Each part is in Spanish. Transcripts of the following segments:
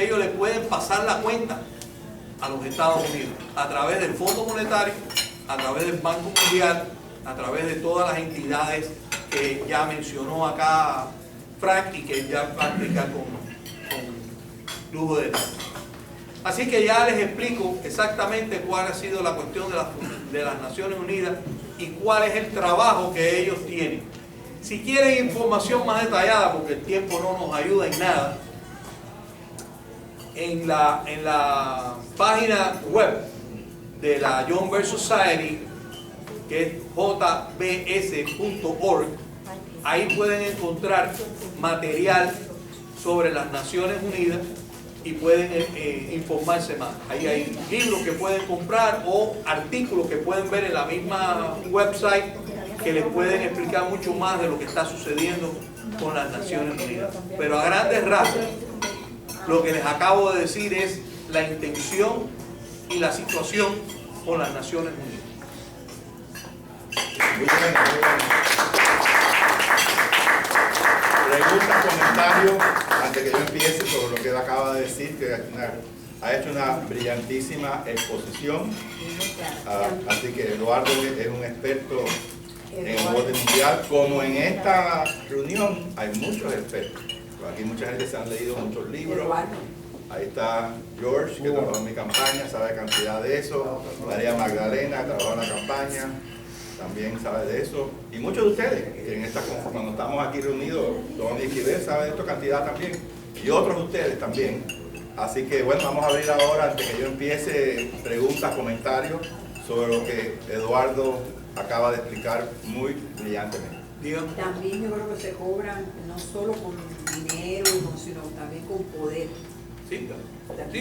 ellos le pueden pasar la cuenta a los Estados Unidos a través del Fondo Monetario, a través del Banco Mundial, a través de todas las entidades que ya mencionó acá Frank y que ya va a explicar con lujo de detalle. Así que ya les explico exactamente cuál ha sido la cuestión de las Naciones Unidas y cuál es el trabajo que ellos tienen. Si quieren información más detallada, porque el tiempo no nos ayuda en nada, en la página web de la John Birch Society, que es jbs.org, ahí pueden encontrar material sobre las Naciones Unidas y pueden informarse más. Ahí hay libros que pueden comprar o artículos que pueden ver en la misma website que les pueden explicar mucho más de lo que está sucediendo con las Naciones Unidas. Pero a grandes rasgos, lo que les acabo de decir es la intención y la situación con las Naciones Unidas. Muy bien, muy bien. Pregunta, comentario, antes que yo empiece sobre lo que él acaba de decir, que ha hecho una brillantísima exposición. Así que Eduardo es un experto en el orden mundial. Como en esta reunión hay muchos expertos. Aquí mucha gente se han leído muchos libros. Ahí está George, que trabajó en mi campaña, sabe cantidad de eso. María Magdalena, que trabajó en la campaña, también sabe de eso. Y muchos de ustedes, que cuando estamos aquí reunidos, Tony Esquivel sabe de esto cantidad también. Y otros de ustedes también. Así que bueno, vamos a abrir ahora, antes que yo empiece, preguntas, comentarios sobre lo que Eduardo acaba de explicar muy brillantemente. También yo creo que se cobran no solo con dinero, sino también con poder. Sí,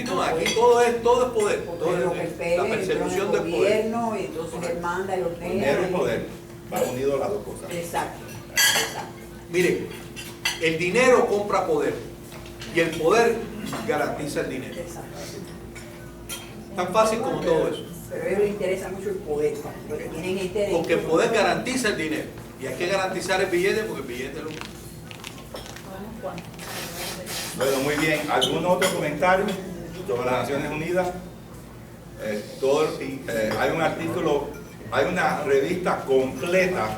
no, aquí todo es poder. Todo Lo es que la persecución del poder. Gobierno, y entonces él manda y ordena. Dinero y poder, van unidos las dos cosas. Exacto. Miren, el dinero compra poder y el poder garantiza el dinero. Tan fácil como todo eso. Pero a ellos les interesa mucho el poder, porque tienen interés. Porque el poder garantiza el dinero. Y hay que garantizar el billete porque el billete es lo mismo. Bueno, muy bien. ¿Algún otro comentario sobre las Naciones Unidas? Hay un artículo, hay una revista completa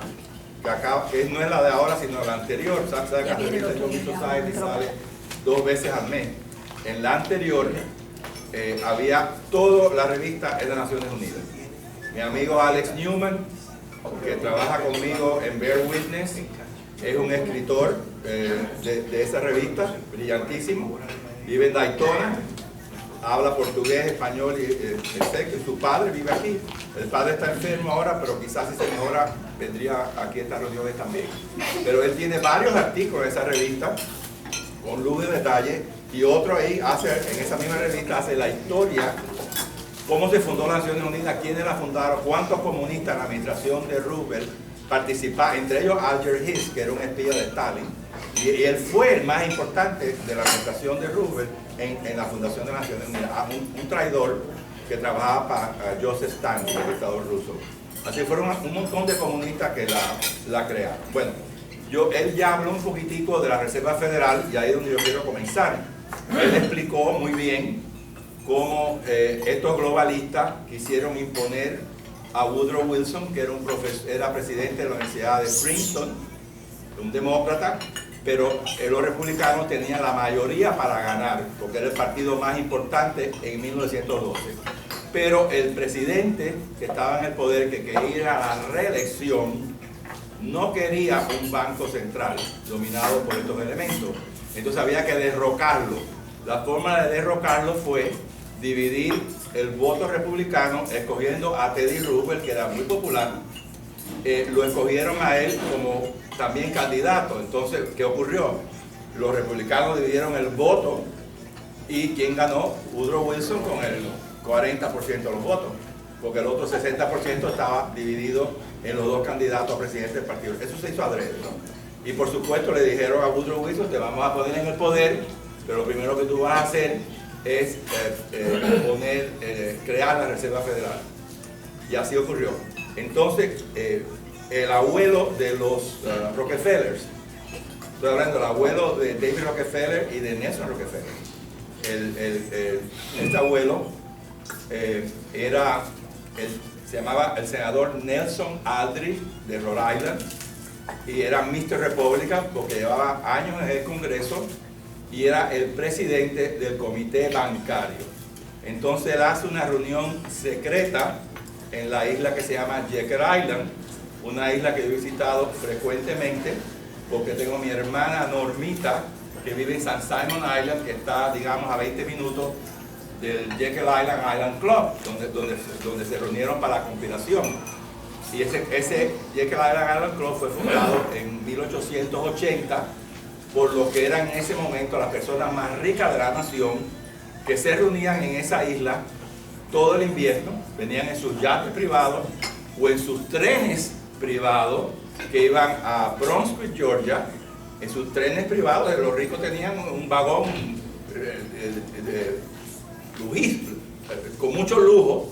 que no es la de ahora, sino la anterior. ¿Sabes que la revista John Birch Society sale 2 veces al mes? En la anterior había toda la revista de las Naciones Unidas. Mi amigo Alex Newman, que trabaja conmigo en Bear Witness, es un escritor de esa revista, brillantísimo. Vive en Daytona, habla portugués, español y sé que su padre vive aquí. El padre está enfermo ahora, pero quizás si se mejora vendría aquí a estas reuniones también. Pero él tiene varios artículos en esa revista con luz de detalle, y otro ahí en esa misma revista hace la historia, cómo se fundó las Naciones Unidas, quiénes la fundaron, cuántos comunistas en la administración de Roosevelt participaron, entre ellos Alger Hiss, que era un espía de Stalin, y él fue el más importante de la administración de Roosevelt en la fundación de las Naciones Unidas, un traidor que trabajaba para Joseph Stalin, el dictador ruso. Así fueron un montón de comunistas que la crearon. Bueno, él ya habló un poquitico de la Reserva Federal, y ahí es donde yo quiero comenzar. Él explicó muy bien cómo estos globalistas quisieron imponer a Woodrow Wilson, que era presidente de la Universidad de Princeton, un demócrata, pero los republicanos tenían la mayoría para ganar, porque era el partido más importante en 1912. Pero el presidente que estaba en el poder, que quería ir a la reelección, no quería un banco central dominado por estos elementos. Entonces había que derrocarlo. La forma de derrocarlo fue dividir el voto republicano, escogiendo a Teddy Roosevelt, que era muy popular. Lo escogieron a él como también candidato. Entonces, ¿qué ocurrió? Los republicanos dividieron el voto, y ¿quién ganó? Woodrow Wilson con el 40% de los votos, porque el otro 60% estaba dividido en los dos candidatos a presidente del partido. Eso se hizo adrede, ¿no? Y por supuesto le dijeron a Woodrow Wilson: te vamos a poner en el poder, pero lo primero que tú vas a hacer es crear la Reserva Federal. Y así ocurrió. Entonces, el abuelo de los Rockefellers, estoy hablando del abuelo de David Rockefeller y de Nelson Rockefeller, este abuelo se llamaba el senador Nelson Aldrich de Rhode Island, y era Mr. Republican porque llevaba años en el Congreso y era el presidente del comité bancario. Entonces él hace una reunión secreta en la isla que se llama Jekyll Island, una isla que yo he visitado frecuentemente porque tengo mi hermana Normita que vive en San Simon Island, que está, digamos, a 20 minutos del Jekyll Island Club, donde se reunieron para la conspiración. Y ese Jekyll Island Club fue fundado en 1880 por lo que eran en ese momento las personas más ricas de la nación, que se reunían en esa isla todo el invierno, venían en sus yates privados o en sus trenes privados que iban a Brunswick, Georgia. En sus trenes privados, los ricos tenían un vagón con mucho lujo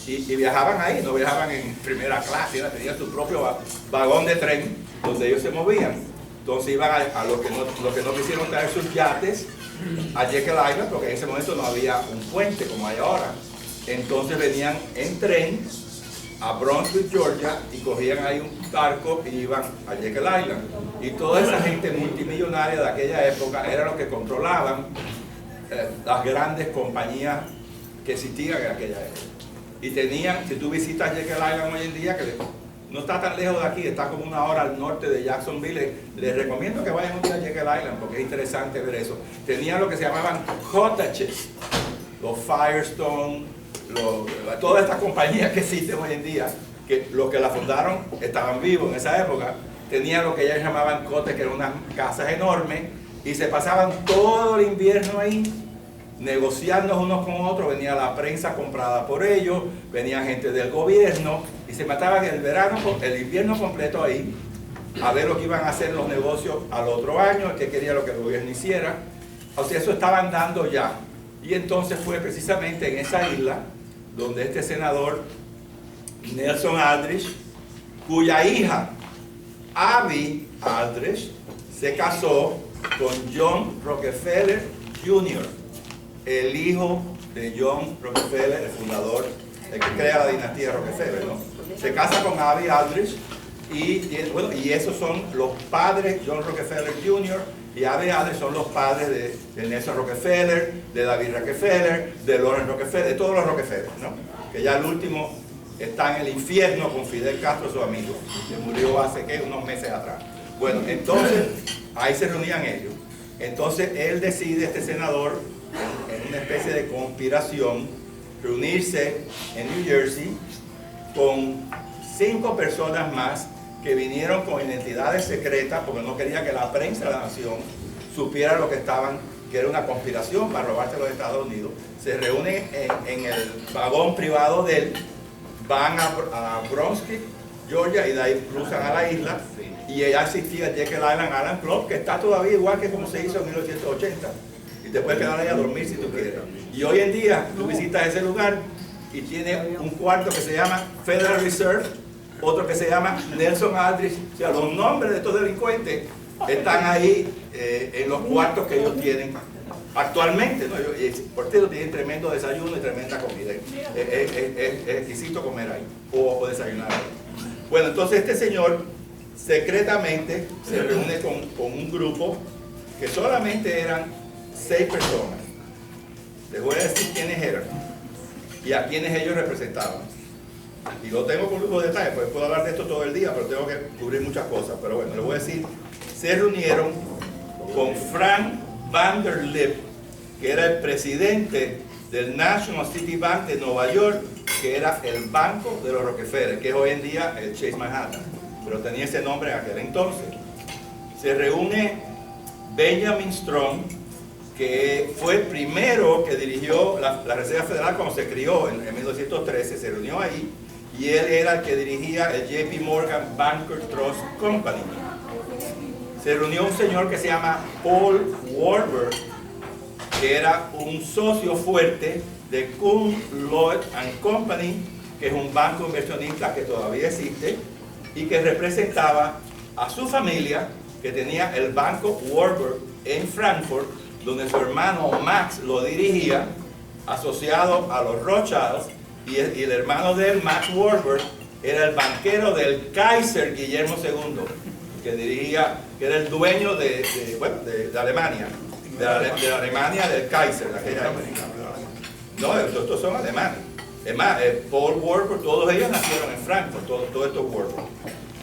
y viajaban ahí, no viajaban en primera clase, tenían su propio vagón de tren donde ellos se movían. Entonces iban a los que no quisieron traer sus yates a Jekyll Island, porque en ese momento no había un puente como hay ahora. Entonces venían en tren a Brunswick, Georgia, y cogían ahí un barco y iban a Jekyll Island. Y toda esa gente multimillonaria de aquella época eran los que controlaban las grandes compañías que existían en aquella época. Y tenían, si tú visitas Jekyll Island hoy en día, que no está tan lejos de aquí, está como una hora al norte de Jacksonville, les recomiendo que vayan un día a Jekyll Island porque es interesante ver eso. Tenían lo que se llamaban cottages, los Firestone, todas estas compañías que existen hoy en día, que los que la fundaron estaban vivos en esa época, tenían lo que ellos llamaban cottages, que eran unas casas enormes, y se pasaban todo el invierno ahí, negociando unos con otros. Venía la prensa comprada por ellos, venía gente del gobierno, y se mataban el invierno completo ahí, a ver lo que iban a hacer los negocios al otro año, el que quería lo que el gobierno hiciera. O sea, eso estaban dando ya. Y entonces fue precisamente en esa isla donde este senador Nelson Aldrich, cuya hija Abby Aldrich se casó con John Rockefeller Jr., el hijo de John Rockefeller, el fundador, el que crea la dinastía Rockefeller, ¿no? Se casa con Abby Aldrich y esos son los padres. John Rockefeller Jr. y Abby Aldrich son los padres de Nelson Rockefeller, de David Rockefeller, de Lawrence Rockefeller, de todos los Rockefeller, ¿no? Que ya el último está en el infierno con Fidel Castro, su amigo, que murió hace unos meses atrás. Bueno, entonces ahí se reunían ellos. Entonces él decide, este senador, en una especie de conspiración, reunirse en New Jersey con 5 personas más que vinieron con identidades secretas porque no quería que la prensa de la nación supiera lo que era una conspiración para robarse los Estados Unidos. Se reúnen en el vagón privado de él, van a Brunswick, Georgia, y de ahí cruzan a la isla, y allá existía el Jekyll Island Club, que está todavía igual que como se hizo en 1880, y te puedes quedar ahí a dormir si tú quieres. Y hoy en día tú visitas ese lugar y tiene un cuarto que se llama Federal Reserve, otro que se llama Nelson Aldrich. O sea, los nombres de estos delincuentes están ahí en los cuartos que ellos tienen actualmente, ¿no? Por cierto, tienen tremendo desayuno y tremenda comida. Es exquisito comer ahí o desayunar ahí. Bueno, entonces este señor secretamente se reúne con un grupo que solamente eran 6 personas. Les voy a decir quiénes eran y a quiénes ellos representaban. Y lo tengo con lujo de detalle, pues puedo hablar de esto todo el día, pero tengo que cubrir muchas cosas. Pero bueno, les voy a decir, se reunieron con Frank Vanderlip, que era el presidente del National City Bank de Nueva York, que era el banco de los Rockefeller, que es hoy en día el Chase Manhattan, pero tenía ese nombre en aquel entonces. Se reúne Benjamin Strong, que fue el primero que dirigió la Reserva Federal cuando se crió en 1913, se reunió ahí, y él era el que dirigía el JP Morgan Banker Trust Company. Se reunió un señor que se llama Paul Warburg, que era un socio fuerte de Kuhn, Lloyd and Company, que es un banco inversionista que todavía existe y que representaba a su familia, que tenía el banco Warburg en Frankfurt, donde su hermano Max lo dirigía, asociado a los Rothschilds, y el hermano de él, Max Warburg, era el banquero del Kaiser Guillermo II, que dirigía, que era el dueño de Alemania, de la Alemania del Kaiser, de aquella época. No, estos son alemanes. Es más, Paul Warburg, todos ellos nacieron en Frankfurt, todos estos Warburg.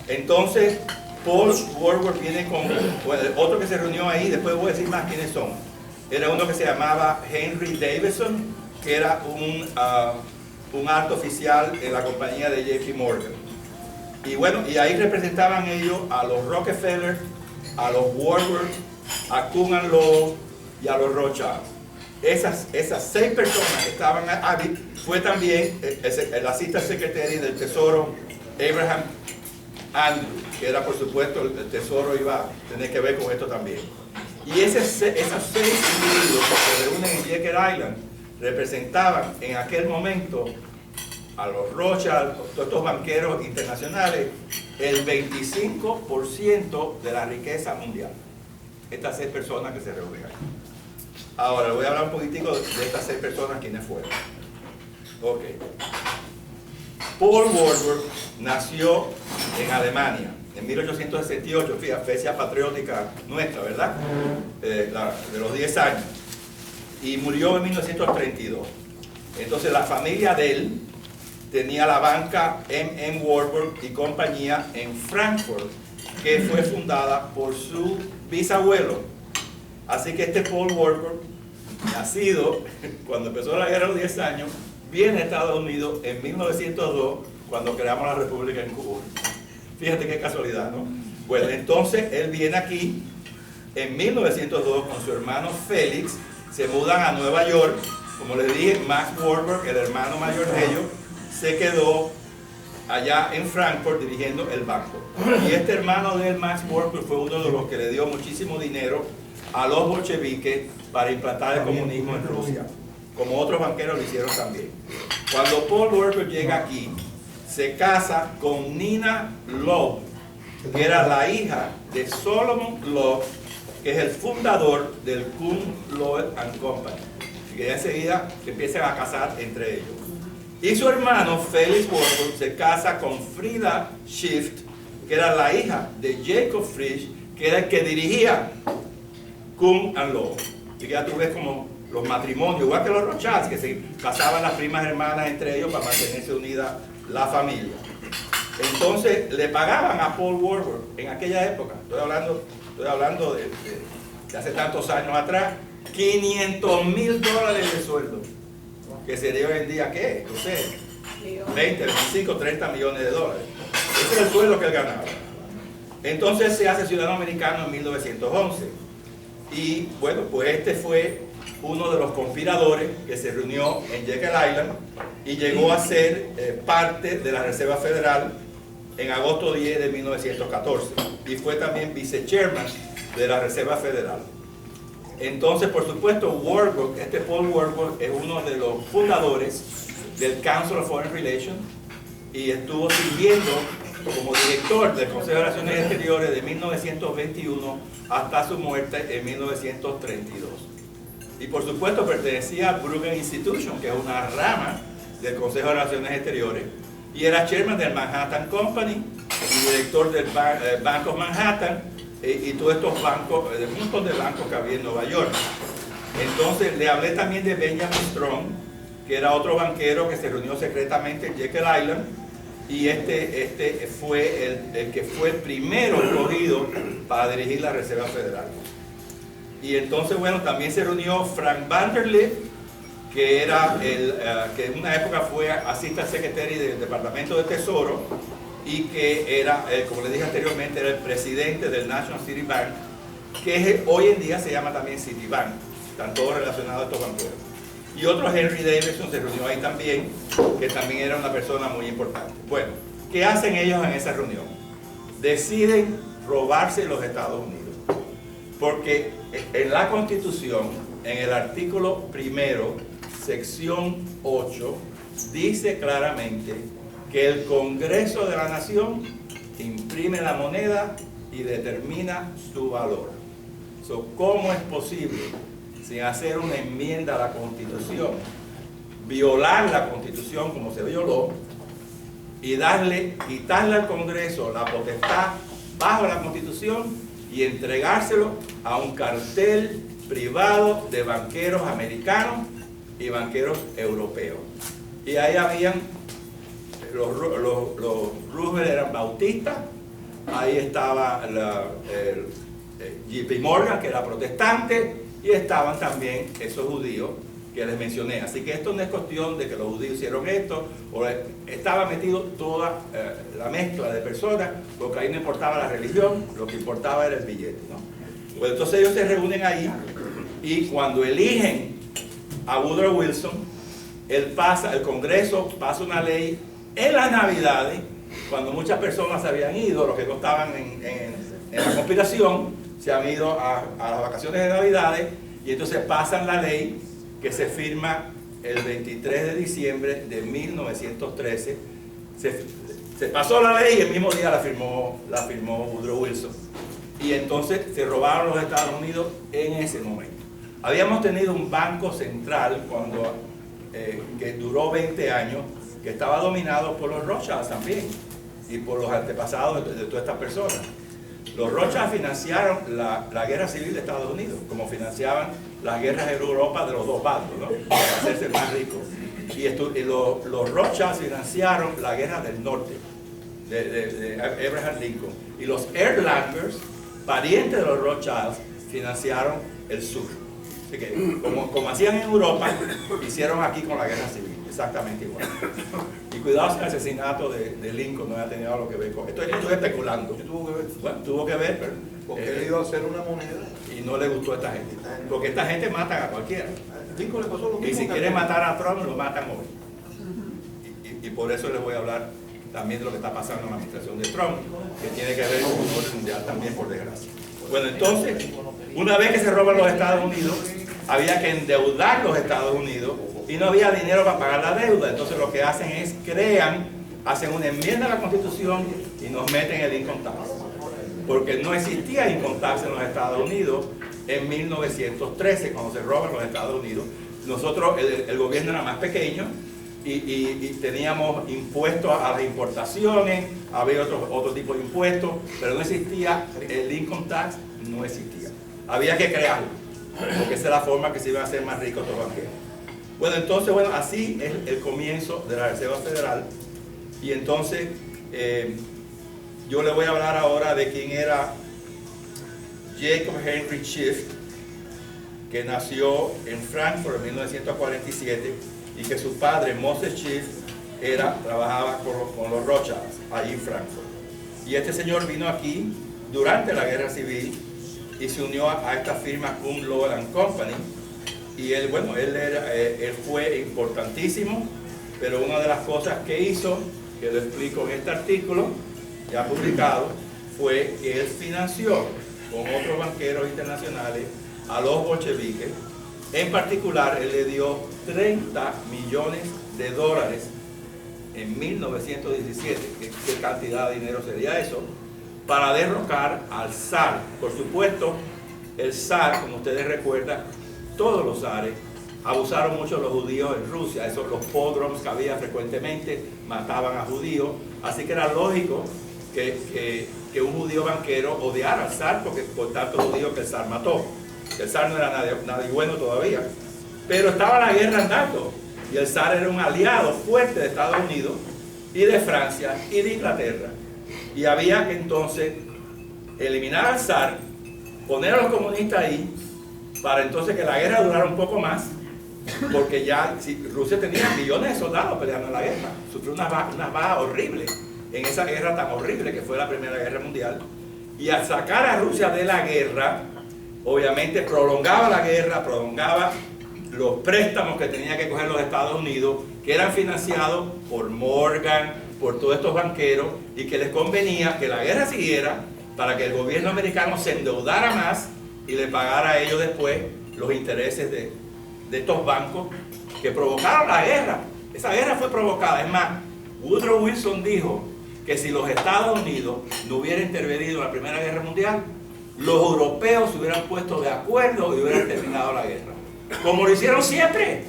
Entonces, Paul Warburg viene con otro que se reunió ahí, después voy a decir más quiénes son. Era uno que se llamaba Henry Davison, que era un alto oficial en la compañía de JP Morgan. Y bueno, y ahí representaban ellos a los Rockefeller, a los Warburg, a Kuhn and Low y a los Rothschild. Esas 6 personas que estaban ahí, fue también el assistant secretary del Tesoro, Abraham Andrew, que era por supuesto, el Tesoro iba a tener que ver con esto también. Y esos 6 individuos que se reúnen en Jekyll Island representaban en aquel momento a los Rothschild, todos estos banqueros internacionales, el 25% de la riqueza mundial. Estas 6 personas que se reúnen aquí. Ahora, voy a hablar un poquitico de estas 6 personas, quiénes fueron. Ok. Paul Warburg nació en Alemania en 1868, fíjate, fecha patriótica nuestra, ¿verdad? De los 10 años. Y murió en 1932. Entonces la familia de él tenía la banca M.M. Warburg y compañía en Frankfurt, que fue fundada por su bisabuelo. Así que este Paul Warburg, nacido cuando empezó la guerra de los 10 años, viene a Estados Unidos en 1902, cuando creamos la República en Cuba. Fíjate qué casualidad, ¿no? Bueno, entonces él viene aquí en 1902 con su hermano Félix, se mudan a Nueva York. Como les dije, Max Warburg, el hermano mayor de ellos, se quedó allá en Frankfurt dirigiendo el banco. Y este hermano de él, Max Warburg, fue uno de los que le dio muchísimo dinero a los bolcheviques para implantar el comunismo en Rusia, como otros banqueros lo hicieron también. Cuando Paul Warburg llega aquí, se casa con Nina Loeb, que era la hija de Solomon Loeb, que es el fundador del Kuhn, Loeb & Company. Así que ya enseguida se empiezan a casar entre ellos. Y su hermano, Felix Warburg, se casa con Frida Schiff, que era la hija de Jacob Frisch, que era el que dirigía Kuhn and Loeb. Así que ya tú ves como los matrimonios, igual que los Rothschild, que se casaban las primas hermanas entre ellos para mantenerse unida la familia. Entonces le pagaban a Paul Warburg en aquella época, estoy hablando de hace tantos años atrás, $500,000 de sueldo, que sería hoy en día, ¿qué? No sé, 20, 25, 30 millones de dólares. Ese era el sueldo que él ganaba. Entonces se hace ciudadano americano en 1911. Y bueno, pues este fue uno de los conspiradores que se reunió en Jekyll Island y llegó a ser parte de la Reserva Federal en agosto 10 de 1914 y fue también vice-chairman de la Reserva Federal. Entonces, por supuesto, Warburg, este Paul Warburg es uno de los fundadores del Council of Foreign Relations y estuvo sirviendo como director del Consejo de Relaciones Exteriores de 1921 hasta su muerte en 1932. Y por supuesto pertenecía al Bruggen Institution, que es una rama del Consejo de Relaciones Exteriores, y era chairman del Manhattan Company y director del Bank of Manhattan y todos estos bancos, de un montón de bancos que había en Nueva York. Entonces le hablé también de Benjamin Strong, que era otro banquero que se reunió secretamente en Jekyll Island, y este fue el que fue el primero escogido para dirigir la Reserva Federal. Y entonces, bueno, también se reunió Frank Vanderlip, que era que en una época fue assistant secretary del Departamento de Tesoro y que era, como les dije anteriormente, era el presidente del National City Bank, que hoy en día se llama también Citibank. Están todos relacionados a estos banqueros. Y otro, Henry Davison, se reunió ahí también, que también era una persona muy importante. Bueno, ¿qué hacen ellos en esa reunión? Deciden robarse los Estados Unidos. Porque en la Constitución, en el artículo primero, sección 8, dice claramente que el Congreso de la Nación imprime la moneda y determina su valor. ¿Cómo es posible sin hacer una enmienda a la Constitución, violar la Constitución como se violó y quitarle al Congreso la potestad bajo la Constitución y entregárselo a un cartel privado de banqueros americanos y banqueros europeos. Y ahí habían, los Roosevelt eran bautistas, ahí estaba JP Morgan, que era protestante, y estaban también esos judíos que les mencioné. Así que esto no es cuestión de que los judíos hicieron esto, o estaba metido toda la mezcla de personas, porque ahí no importaba la religión, lo que importaba era el billete, ¿no? Pues entonces ellos se reúnen ahí, y cuando eligen a Woodrow Wilson, el Congreso pasa una ley en las Navidades, cuando muchas personas se habían ido, los que no estaban en la conspiración, se han ido a las vacaciones de Navidades, y entonces pasan la ley que se firma el 23 de diciembre de 1913. Se pasó la ley y el mismo día la firmó Woodrow Wilson. Y entonces se robaron los Estados Unidos en ese momento. Habíamos tenido un banco central que duró 20 años, que estaba dominado por los Rothschild también, y por los antepasados de todas estas personas. Los Rothschild financiaron la guerra civil de Estados Unidos, como financiaban las guerras en Europa de los dos bandos, ¿no? Para hacerse más ricos. Y los Rothschild financiaron la guerra del norte, de Abraham Lincoln. Y los Erlanders, parientes de los Rothschild, financiaron el sur. Así que, como hacían en Europa, hicieron aquí con la guerra civil, exactamente igual. Y cuidado si el asesinato de Lincoln no haya tenido algo que ver con esto. Estoy especulando. Tuvo que ver. Bueno, tuvo que ver, pero Porque él iba a hacer una moneda. y no le gustó a esta gente. Porque esta gente mata a cualquiera. Lincoln le pasó lo mismo. Y si que quieren a- matar a Trump, lo matan hoy. Y por eso les voy a hablar también de lo que está pasando en la administración de Trump, que tiene que ver con el orden mundial también, por desgracia. Bueno, entonces, una vez que se roban los Estados Unidos, había que endeudar los Estados Unidos y no había dinero para pagar la deuda. Entonces lo que hacen es hacen una enmienda a la Constitución y nos meten el income tax. Porque no existía income tax en los Estados Unidos en 1913, cuando se roban los Estados Unidos. Nosotros, el gobierno era más pequeño y teníamos impuestos a las importaciones, había otro tipo de impuestos, pero no existía el income tax, no existía. Había que crearlo, porque esa es la forma que se iban a hacer más ricos los banqueros. Bueno, entonces, así es el comienzo de la Reserva Federal. Y entonces, yo le voy a hablar ahora de quién era Jacob Henry Schiff, que nació en Frankfurt en 1947 y que su padre, Moses Schiff, trabajaba con los Rothschild, allí en Frankfurt. Y este señor vino aquí durante la Guerra Civil y se unió a esta firma Kuhn Lowell & Company. Y él fue importantísimo, pero una de las cosas que hizo, que lo explico en este artículo, ya publicado, fue que él financió con otros banqueros internacionales a los bolcheviques. En particular, él le dio $30 millones en 1917, ¿qué cantidad de dinero sería eso?, para derrocar al zar. Por supuesto, el zar, como ustedes recuerdan, todos los zares abusaron mucho de los judíos en Rusia. Los pogroms que había frecuentemente mataban a judíos, así que era lógico que un judío banquero odiara al zar por tantos judíos que el zar mató. El zar no era nadie bueno todavía, pero estaba la guerra andando y el zar era un aliado fuerte de Estados Unidos y de Francia y de Inglaterra, y había que entonces eliminar al zar, poner a los comunistas ahí para entonces que la guerra durara un poco más, porque ya Rusia tenía millones de soldados peleando en la guerra, sufrió una baja horrible en esa guerra tan horrible que fue la Primera Guerra Mundial. Y al sacar a Rusia de la guerra, obviamente prolongaba la guerra, prolongaba los préstamos que tenía que coger los Estados Unidos, que eran financiados por Morgan, por todos estos banqueros, y que les convenía que la guerra siguiera para que el gobierno americano se endeudara más y le pagara a ellos después los intereses de estos bancos que provocaron la guerra. Esa guerra fue provocada. Es más, Woodrow Wilson dijo que si los Estados Unidos no hubieran intervenido en la Primera Guerra Mundial, los europeos se hubieran puesto de acuerdo y hubieran terminado la guerra. como lo hicieron siempre.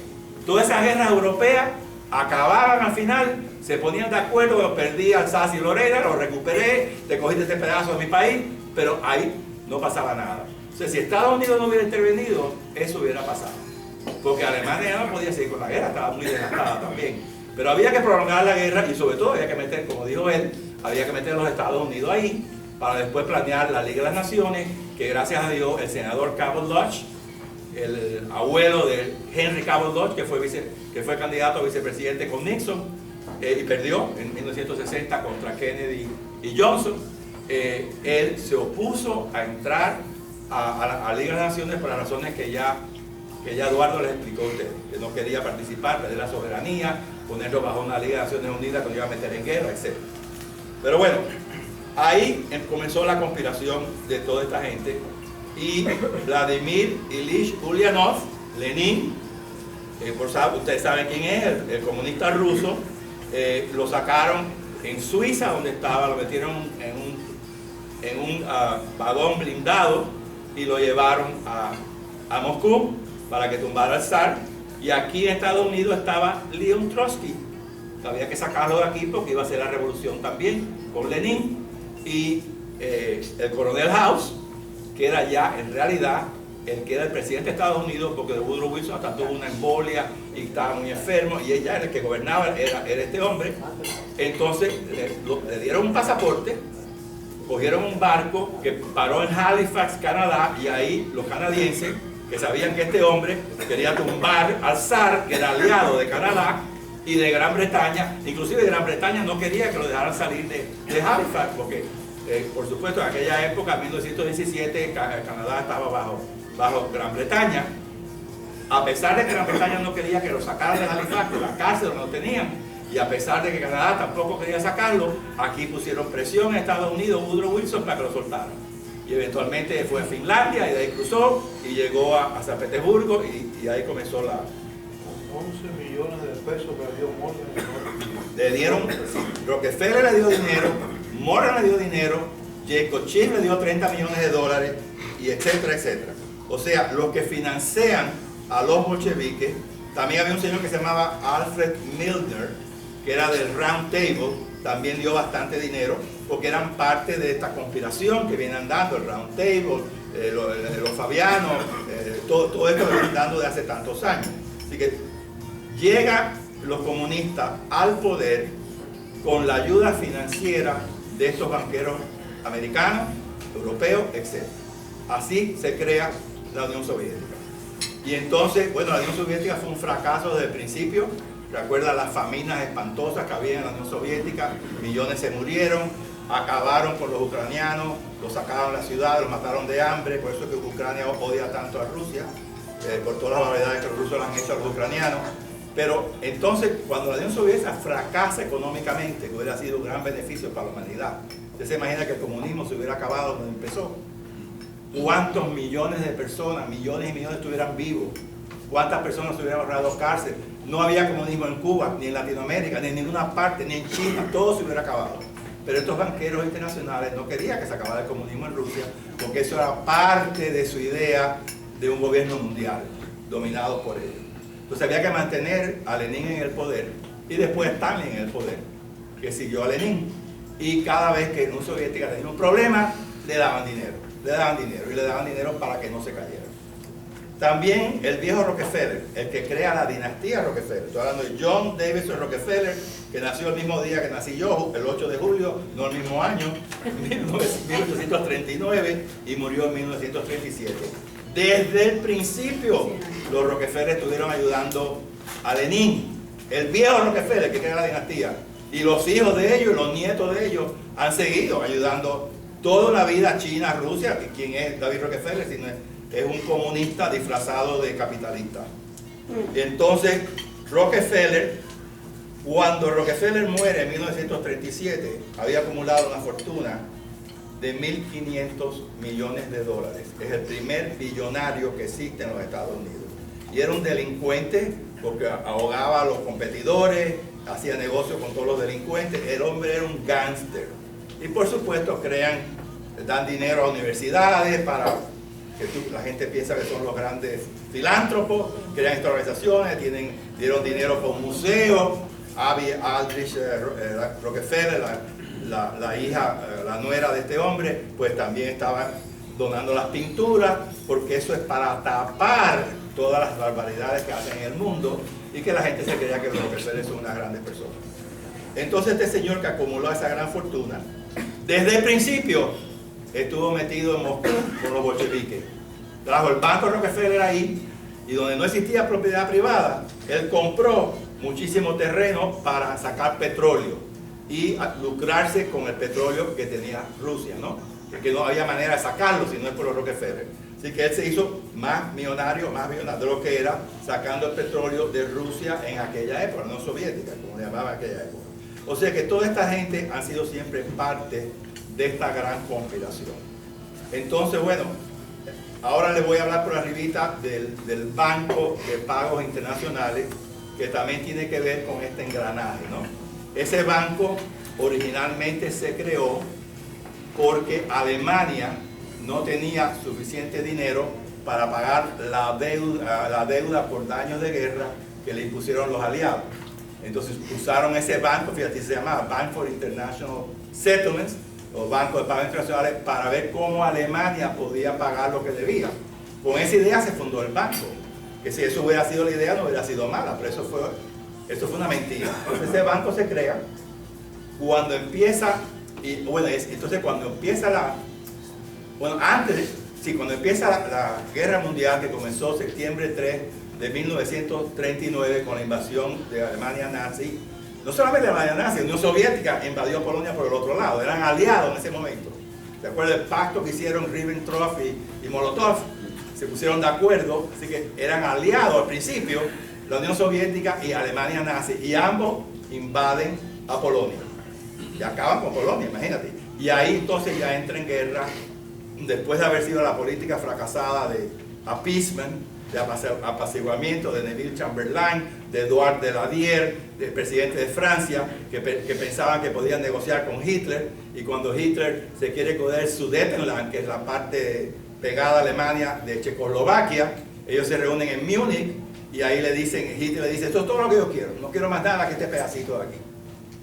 Todas esas guerras europeas acababan al final, se ponían de acuerdo, perdí Alsacia y Lorena, lo recuperé, te cogiste este pedazo de mi país, pero ahí no pasaba nada. O sea, si Estados Unidos no hubiera intervenido, eso hubiera pasado. Porque Alemania no podía seguir con la guerra, estaba muy desgastada también. Pero había que prolongar la guerra y sobre todo había que meter, como dijo él, había que meter a los Estados Unidos ahí para después planear la Liga de las Naciones, que gracias a Dios el senador Cabot Lodge, el abuelo de Henry Cabot Lodge, que fue candidato a vicepresidente con Nixon y perdió en 1960 contra Kennedy y Johnson, él se opuso a entrar a la Liga de las Naciones por las razones que ya Eduardo les explicó a ustedes, que no quería participar, perder la soberanía, ponerlo bajo una Liga de Naciones Unidas que lo iba a meter en guerra, etc. Pero bueno, ahí comenzó la conspiración de toda esta gente y Vladimir Ilich Ulyanov, Lenin, ustedes saben quién es, el comunista ruso, lo sacaron en Suiza, donde estaba, lo metieron en un vagón blindado y lo llevaron a Moscú para que tumbara al zar. Y aquí en Estados Unidos estaba Leon Trotsky, que había que sacarlo de aquí porque iba a ser la revolución también con Lenin, y el coronel House, que era ya en realidad el que era el presidente de Estados Unidos, porque Woodrow Wilson hasta tuvo una embolia y estaba muy enfermo, y ella era el que gobernaba, era este hombre. Entonces le dieron un pasaporte, cogieron un barco que paró en Halifax, Canadá, y ahí los canadienses, que sabían que este hombre quería tumbar al zar, que era aliado de Canadá y de Gran Bretaña, inclusive Gran Bretaña no quería que lo dejaran salir de Halifax, porque por supuesto en aquella época, en 1917, Canadá estaba bajo Gran Bretaña. A pesar de que Gran Bretaña no quería que lo sacaran de Halifax, de la cárcel donde lo tenían, y a pesar de que Canadá tampoco quería sacarlo, aquí pusieron presión en Estados Unidos, Woodrow Wilson, para que lo soltaran. Y eventualmente fue a Finlandia y de ahí cruzó y llegó a San Petersburgo y ahí comenzó la... 11 millones de pesos que dio Morgan. Le dieron, Rockefeller le dio dinero, Morgan le dio dinero, Jacob Schiff le dio 30 millones de dólares, y etcétera, etcétera. O sea, los que financian a los bolcheviques, también había un señor que se llamaba Alfred Milner, que era del Round Table, también dio bastante dinero, porque eran parte de esta conspiración que viene andando, el Round Table, los Fabianos, todo esto que viene dando de hace tantos años. Así que llegan los comunistas al poder con la ayuda financiera de estos banqueros americanos, europeos, etc. Así se crea la Unión Soviética. Y entonces, bueno, la Unión Soviética fue un fracaso desde el principio. Recuerda las faminas espantosas que había en la Unión Soviética, millones se murieron, acabaron con los ucranianos, los sacaron de la ciudad, los mataron de hambre, por eso es que Ucrania odia tanto a Rusia, por todas las barbaridades que los rusos le han hecho a los ucranianos. Pero entonces, cuando la Unión Soviética fracasa económicamente, que hubiera sido un gran beneficio para la humanidad, usted se imagina que el comunismo se hubiera acabado donde empezó. ¿Cuántos millones de personas, millones y millones estuvieran vivos? ¿Cuántas personas se hubieran ahorrado cárcel? No había comunismo en Cuba, ni en Latinoamérica, ni en ninguna parte, ni en China, todo se hubiera acabado. Pero estos banqueros internacionales no querían que se acabara el comunismo en Rusia, porque eso era parte de su idea de un gobierno mundial, dominado por ellos. Entonces había que mantener a Lenin en el poder, y después Stalin en el poder, que siguió a Lenin. Y cada vez que la Unión Soviética tenía un problema, le daban dinero, y le daban dinero para que no se cayera. También el viejo Rockefeller, el que crea la dinastía Rockefeller, estoy hablando de John Davidson Rockefeller, que nació el mismo día que nací yo, el 8 de julio, no el mismo año, 1839, y murió en 1937. Desde el principio, los Rockefeller estuvieron ayudando a Lenin, el viejo Rockefeller que crea la dinastía, y los hijos de ellos, los nietos de ellos, han seguido ayudando toda la vida a China, Rusia. ¿Quién es David Rockefeller? Si no es un comunista disfrazado de capitalista. Entonces, cuando Rockefeller muere en 1937, había acumulado una fortuna de 1.500 millones de dólares. Es el primer billonario que existe en los Estados Unidos. Y era un delincuente porque ahogaba a los competidores, hacía negocio con todos los delincuentes. El hombre era un gángster. Y por supuesto dan dinero a universidades para la gente piensa que son los grandes filántropos, crean estas organizaciones, dieron dinero para un museo. Aldrich Rockefeller, la hija, la nuera de este hombre, pues también estaba donando las pinturas, porque eso es para tapar todas las barbaridades que hacen en el mundo y que la gente se creía que los Rockefeller son unas grandes personas. Entonces este señor que acumuló esa gran fortuna, desde el principio estuvo metido en Moscú con los bolcheviques. Trajo el banco Rockefeller ahí, y donde no existía propiedad privada, él compró muchísimo terreno para sacar petróleo y lucrarse con el petróleo que tenía Rusia, ¿no? Porque no había manera de sacarlo si no es por los Rockefeller. Así que él se hizo más millonario de lo que era sacando el petróleo de Rusia en aquella época, no soviética, como le llamaban aquella época. O sea que toda esta gente ha sido siempre parte de esta gran conspiración. Entonces, bueno, ahora les voy a hablar por arribita del Banco de Pagos Internacionales, que también tiene que ver con este engranaje, ¿no? Ese banco originalmente se creó porque Alemania no tenía suficiente dinero para pagar la deuda por daños de guerra que le impusieron los aliados. Entonces usaron ese banco, fíjate, se llamaba Bank for International Settlements, o Banco de Pagos Internacionales, para ver cómo Alemania podía pagar lo que debía. Con esa idea se fundó el banco. Que si eso hubiera sido la idea no hubiera sido mala, pero eso fue una mentira. Entonces ese banco se crea cuando empieza, cuando empieza la guerra mundial, que comenzó septiembre 3 de 1939 con la invasión de Alemania nazi. No solamente la Alemania nazi, la Unión Soviética invadió Polonia por el otro lado, eran aliados en ese momento. ¿Se acuerdan del pacto que hicieron Ribbentrop y Molotov? Se pusieron de acuerdo, así que eran aliados al principio, la Unión Soviética y Alemania nazi, y ambos invaden a Polonia. Y acaban con Polonia, imagínate. Y ahí entonces ya entra en guerra, después de haber sido la política fracasada de appeasement, de apaciguamiento de Neville Chamberlain, de Edouard Daladier, del presidente de Francia, que pensaban que podían negociar con Hitler, y cuando Hitler se quiere coger Sudetenland, que es la parte pegada a Alemania de Checoslovaquia, ellos se reúnen en Múnich, y ahí Hitler le dice, esto es todo lo que yo quiero, no quiero más nada que este pedacito de aquí.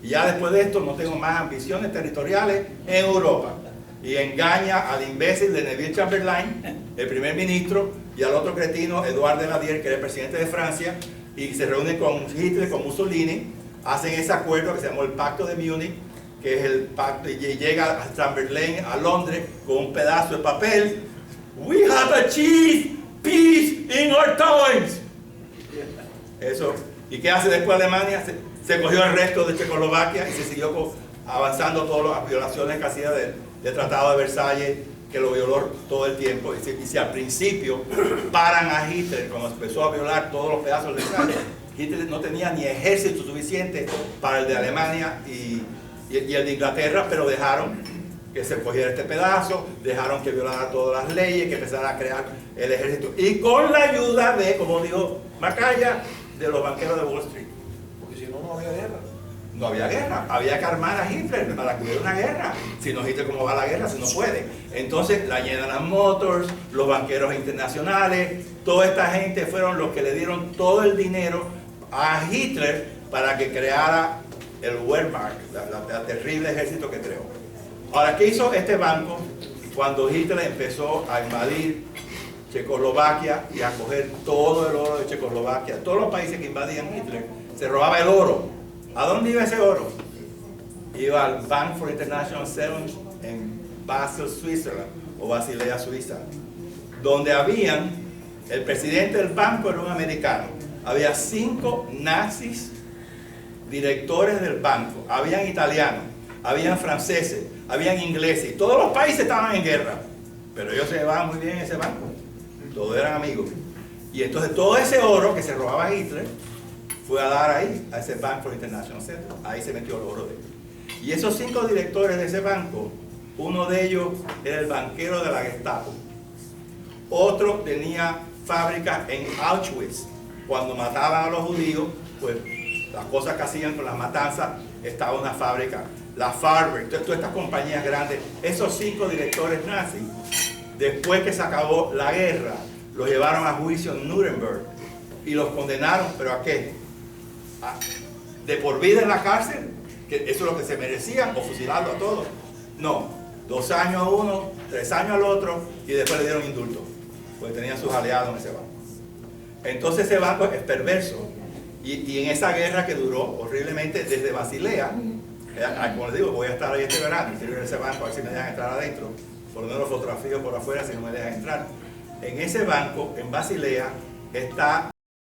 Y ya después de esto no tengo más ambiciones territoriales en Europa. Y engaña al imbécil de Neville Chamberlain, el primer ministro, y al otro cretino, Edouard Daladier, que era el presidente de Francia, y se reúnen con Hitler, con Mussolini, hacen ese acuerdo que se llamó el Pacto de Múnich, que es el pacto, y llega a Chamberlain a Londres con un pedazo de papel. We have achieved peace in our times. Eso. ¿Y qué hace después Alemania? Se cogió el resto de Checoslovaquia y se siguió avanzando todas las violaciones que hacía del Tratado de Versalles, que lo violó todo el tiempo. Y si al principio paran a Hitler cuando empezó a violar todos los pedazos de Versalles, Hitler no tenía ni ejército suficiente para el de Alemania y el de Inglaterra, pero dejaron que se cogiera este pedazo, dejaron que violara todas las leyes, que empezara a crear el ejército, y con la ayuda de, como dijo Macaya, de los banqueros de Wall Street. Porque si no, no había guerra. No había guerra, había que armar a Hitler para que hubiera una guerra. Si no, Hitler, ¿cómo va la guerra si no puede? Entonces la General Motors, los banqueros internacionales, toda esta gente fueron los que le dieron todo el dinero a Hitler para que creara el Wehrmacht, la terrible ejército que creó. Ahora, ¿qué hizo este banco cuando Hitler empezó a invadir Checoslovaquia y a coger todo el oro de Checoslovaquia? Todos los países que invadían Hitler, se robaba el oro. ¿A dónde iba ese oro? Iba al Bank for International Settlements en Basel, Switzerland, o Basilea, Suiza, donde habían, el presidente del banco era un americano, había 5 nazis directores del banco, habían italianos, habían franceses, habían ingleses, todos los países estaban en guerra, pero ellos se llevaban muy bien en ese banco, todos eran amigos. Y entonces todo ese oro que se robaba Hitler fue a dar ahí, a ese Bank for International Settlements, ahí se metió el oro de él. Y esos 5 directores de ese banco, uno de ellos era el banquero de la Gestapo, otro tenía fábricas en Auschwitz. Cuando mataban a los judíos, pues las cosas que hacían con las matanzas, estaba una fábrica, la Farber, todas estas compañías grandes. Esos 5 directores nazis Después que se acabó la guerra, los llevaron a juicio en Nuremberg y los condenaron, ¿pero a qué? ¿De por vida en la cárcel? ¿Que eso es lo que se merecían? ¿O fusilando a todos? No, 2 años a uno, 3 años al otro, y después le dieron indulto, porque tenían sus aliados en ese banco. Entonces ese banco es perverso, y en esa guerra que duró horriblemente desde Basilea, como les digo, voy a estar ahí este verano, quiero ir a ese banco a ver si me dejan entrar adentro, por lo menos lo fotografío por afuera si no me dejan entrar. En ese banco, en Basilea, está